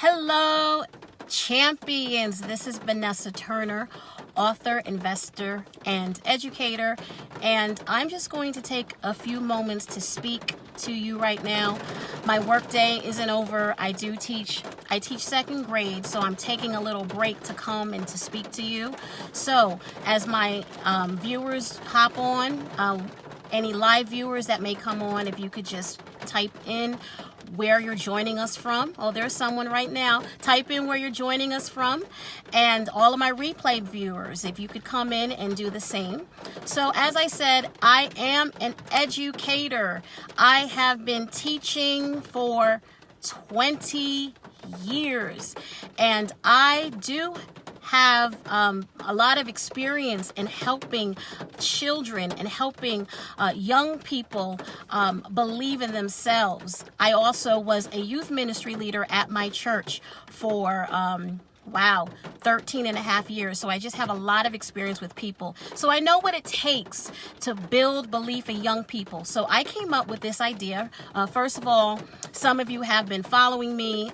Hello, champions. This is Vanessa Turner, author, investor, and educator. And I'm just going to take a few moments to speak to you right now. My workday isn't over. I teach second grade, so I'm taking a little break to come and to speak to you. So as my viewers hop on, any live viewers that may come on, if you could just type in where you're joining us from. Oh, there's someone right now. Type in where you're joining us from. And all of my replay viewers, if you could come in and do the same. So as I said, I am an educator. I have been teaching for 20 years. And I do have a lot of experience in helping children and helping young people believe in themselves. I also was a youth ministry leader at my church for 13 and a half years. So I just have a lot of experience with people. So I know what it takes to build belief in young people. So I came up with this idea. First of all, some of you have been following me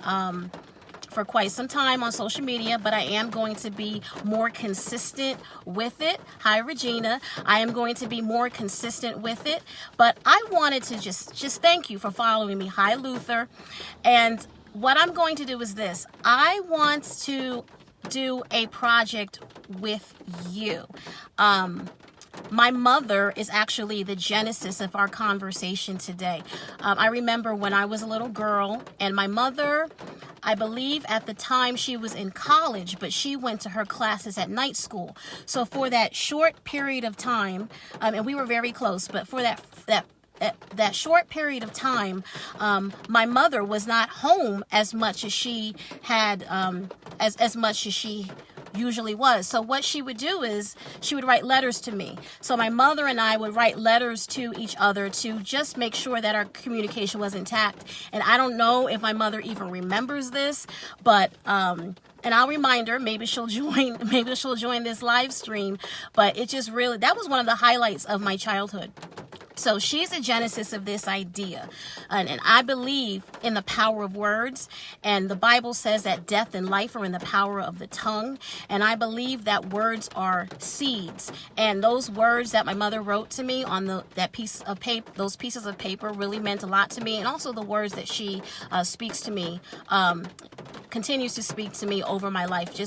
for quite some time on social media, but I am going to be more consistent with it. Hi, Regina. I am going to be more consistent with it, but I wanted to just thank you for following me. Hi, Luther. And what I'm going to do is this. I want to do a project with you. My mother is actually the genesis of our conversation today. I remember when I was a little girl, and my mother, I believe at the time she was in college, but she went to her classes at night school. So for that short period of time, and we were very close, but for that short period of time, my mother was not home as much as she had, as much as she usually was. So what she would do is she would write letters to me. So my mother and I would write letters to each other to just make sure that our communication was intact. And I don't know if my mother even remembers this, but and I'll remind her, maybe she'll join this live stream. But it just really, that was one of the highlights of my childhood. So she's the genesis of this idea. And I believe in the power of words. And the Bible says that death and life are in the power of the tongue. And I believe that words are seeds. And those words that my mother wrote to me on that piece of paper, those pieces of paper really meant a lot to me. And also the words that she speaks to me, continues to speak to me over my life. They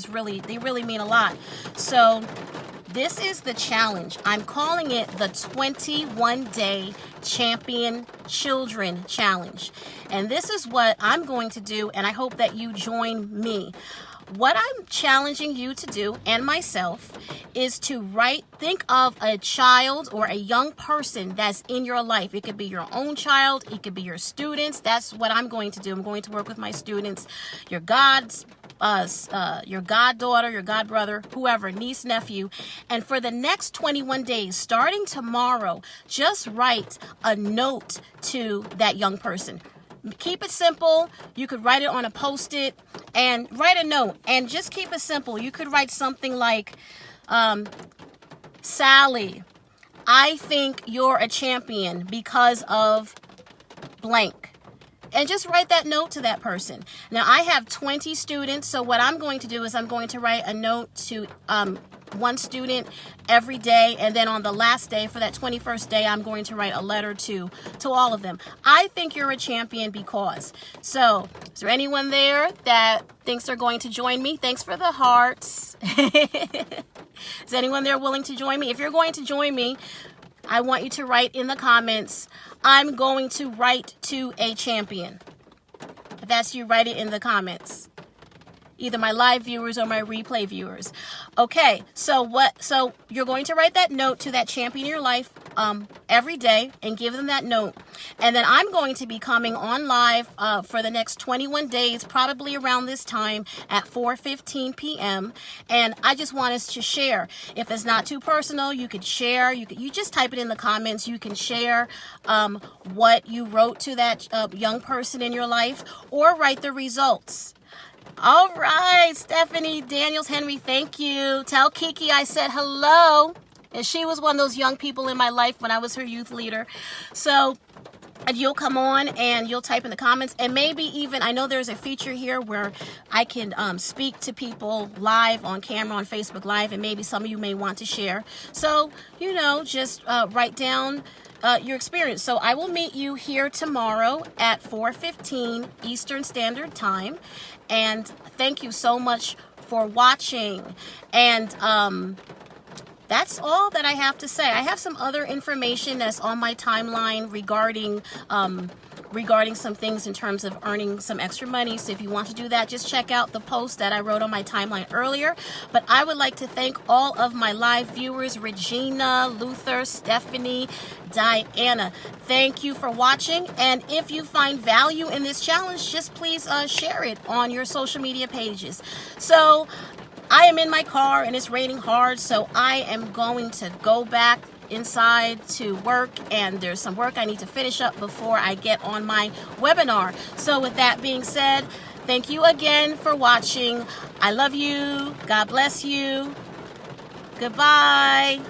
really mean a lot. So this is the challenge. I'm calling it the 21-Day Champion Children Challenge. And this is what I'm going to do, and I hope that you join me. What I'm challenging you to do, and myself, is to think of a child or a young person that's in your life. It could be your own child. It could be your students. That's what I'm going to do. I'm going to work with my students, your goddaughter, your godbrother, whoever, niece, nephew. And for the next 21 days, starting tomorrow, just write a note to that young person. Keep it simple. You could write it on a Post-it and write a note and just keep it simple. You could write something like, Sally, I think you're a champion because of blank. And just write that note to that person. Now, I have 20 students, so what I'm going to do is I'm going to write a note to one student every day, and then on the last day, for that 21st day, I'm going to write a letter to all of them. I think you're a champion because. So, is there anyone there that thinks they're going to join me? Thanks for the hearts. Is anyone there willing to join me? If you're going to join me, I want you to write in the comments, I'm going to write to a champion. If that's you, write it in the comments. Either my live viewers or my replay viewers. Okay, so you're going to write that note to that champion in your life every day and give them that note. And then I'm going to be coming on live for the next 21 days, probably around this time at 4:15 p.m. And I just want us to share. If it's not too personal, you could share. You just type it in the comments. You can share what you wrote to that young person in your life, or write the results. All right, Stephanie Daniels Henry, thank you. Tell Kiki I said hello. And she was one of those young people in my life when I was her youth leader. So and you'll come on and you'll type in the comments, and maybe even, I know there's a feature here where I can speak to people live on camera on Facebook Live, and maybe some of you may want to share. So, just write down your experience. So I will meet you here tomorrow at 4:15 Eastern Standard Time, and thank you so much for watching. And that's all that I have to say. I have some other information that's on my timeline regarding some things in terms of earning some extra money. So if you want to do that, just check out the post that I wrote on my timeline earlier. But I would like to thank all of my live viewers, Regina, Luther, Stephanie, Diana. Thank you for watching. And if you find value in this challenge, just please share it on your social media pages. So I am in my car and it's raining hard, so I am going to go back inside to work, and there's some work I need to finish up before I get on my webinar. So with that being said, thank you again for watching. I love you. God bless you. Goodbye.